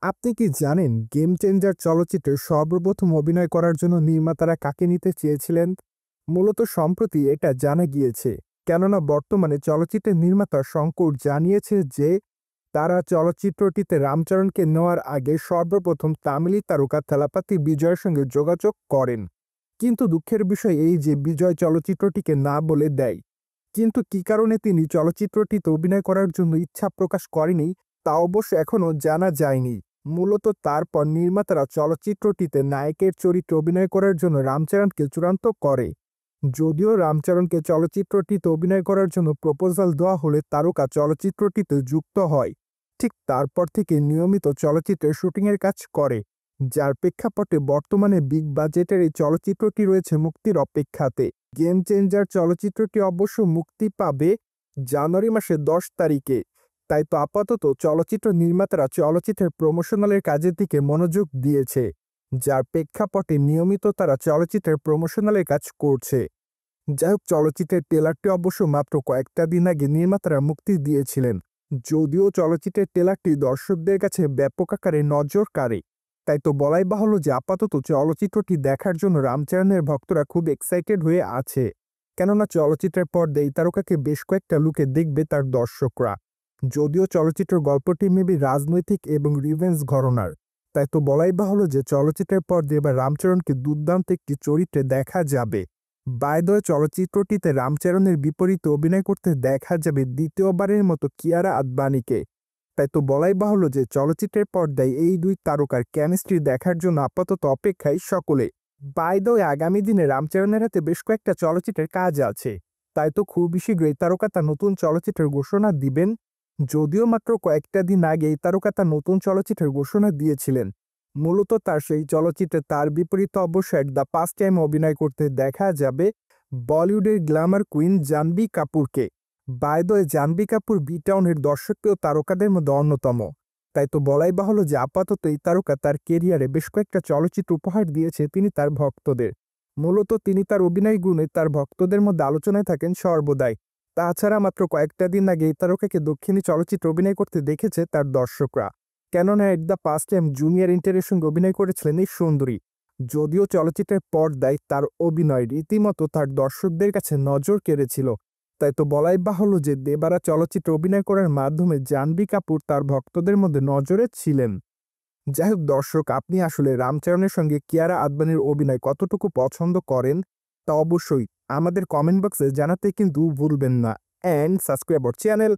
আপনি কি জানেন গেম চেঞ্জার চলচ্চিত্রে সর্বপ্রথম অভিনয় করার জন্য নির্মাতারা কাকে নিতে চেয়েছিলেন? মূলত সম্প্রতি এটা জানা গিয়েছে, কেননা বর্তমানে চলচ্চিত্রের নির্মাতা শঙ্কর জানিয়েছে যে তারা চলচ্চিত্রটিতে রামচরণকে নেওয়ার আগে সর্বপ্রথম তামিলি তারকা থালাপাতি বিজয়ের সঙ্গে যোগাযোগ করেন। কিন্তু দুঃখের বিষয় এই যে বিজয় চলচ্চিত্রটিকে না বলে দেয়। কিন্তু কী কারণে তিনি চলচ্চিত্রটিতে অভিনয় করার জন্য ইচ্ছা প্রকাশ করেনি তা অবশ্য এখনও জানা যায়নি। মূলত তারপর নির্মাতারা চলচ্চিত্রটিতে নায়কের চরিত্রে অভিনয় করার জন্য রামচরণকে চূড়ান্ত করে। যদিও রামচরণকে চলচ্চিত্রটিতে অভিনয় করার জন্য প্রপোজাল দেওয়া হলে তারকা চলচ্চিত্রটিতে যুক্ত হয়। ঠিক তারপর থেকে নিয়মিত চলচ্চিত্রের শুটিংয়ের কাজ করে, যার প্রেক্ষাপটে বর্তমানে বিগ বাজেটের এই চলচ্চিত্রটি রয়েছে মুক্তির অপেক্ষাতে। গেম চেঞ্জার চলচ্চিত্রটি অবশ্য মুক্তি পাবে জানুয়ারি মাসের 10 তারিখে। তাই তো আপাতত চলচ্চিত্র নির্মাতারা চলচ্চিত্রের প্রমোশনালের কাজের দিকে মনোযোগ দিয়েছে, যার প্রেক্ষাপটে নিয়মিত তারা চলচ্চিত্রের প্রমোশনালের কাজ করছে। যাই হোক, চলচ্চিত্রের ট্রেলারটি অবশ্য মাত্র কয়েকটা দিন আগে নির্মাতারা মুক্তি দিয়েছিলেন। যদিও চলচ্চিত্রের ট্রেলারটি দর্শকদের কাছে ব্যাপক আকারে নজর কাড়ে, তাই তো বলাই বাহুল্য যে আপাতত চলচ্চিত্রটি দেখার জন্য রামচরণের ভক্তরা খুব এক্সাইটেড হয়ে আছে। কেননা চলচ্চিত্রের পর্দায় এই তারকাকে বেশ কয়েকটা লুকে দেখবে তার দর্শকরা। যদিও চলচ্চিত্রের গল্পটি মেবি রাজনৈতিক এবং রিভেঞ্জ ঘরানার, তাই তো বলাই বাহুল্য যে চলচ্চিত্রের পর্দায় এবার রামচরণকে দুর্দান্ত একটি চরিত্রে দেখা যাবে। বাই দ্য ওয়ে, চলচ্চিত্রটিতে রামচরণের বিপরীতে অভিনয় করতে দেখা যাবে দ্বিতীয়বারের মতো কিয়ারা আদবানিকে। তাই তো বলাই বাহুল্য যে চলচ্চিত্রের পর্দায় এই দুই তারকার কেমিস্ট্রি দেখার জন্য আপাতত অপেক্ষায় সকলে। বাই দ্য ওয়ে, আগামী দিনে রামচরণের হাতে বেশ কয়েকটা চলচ্চিত্রের কাজ আছে, তাই তো খুবই শীঘ্রই তারকা তার নতুন চলচ্চিত্রের ঘোষণা দিবেন। যদিও মাত্র কয়েকটা দিন আগে এই তারকা তার নতুন চলচ্চিত্রের ঘোষণা দিয়েছিলেন। মূলত তার সেই চলচ্চিত্রে তার বিপরীতে অবশ্যই দ্য ফার্স্ট টাইম অভিনয় করতে দেখা যাবে বলিউডের গ্ল্যামার কুইন জাহ্নবী কাপুরকে। By the way, Janhvi Kapoor B টাউনের দর্শকপ্রিয় তারকাদের মধ্যে অন্যতম। তাই তো বলাই বাহুল্য যে আপাতত এই তারকা তার কেরিয়ারে বেশ কয়েকটা চলচ্চিত্র উপহার দিয়েছে তিনি তার ভক্তদের। মূলত তিনি তার অভিনয় গুণে তার ভক্তদের মধ্যে আলোচনায় থাকেন সর্বদাই। তাছাড়া মাত্র কয়েকটা দিন আগে এই তারকাকে দক্ষিণী চলচ্চিত্রে অভিনয় করতে দেখেছে তার দর্শকরা। কেননা at the first time junior এনটিআরের সঙ্গে অভিনয় করেছিলেন এই সুন্দরী। যদিও চলচ্চিত্রের পর্দায় তার অভিনয় রীতিমতো তার দর্শকদের কাছে নজর কেড়েছিল, তাই তো বলাই বাহুল্য যে দেবারা চলচ্চিত্রে অভিনয় করার মাধ্যমে জাহ্নবী কাপুর তার ভক্তদের মধ্যে নজরে ছিলেন। যাই হোক দর্শক, আপনি আসলে রামচরণের সঙ্গে কিয়ারা আদবানির অভিনয় কতটুকু পছন্দ করেন তা অবশ্যই আমাদের কমেন্ট বক্সে জানাতে কিন্তু ভুলবেন না। And subscribe our channel.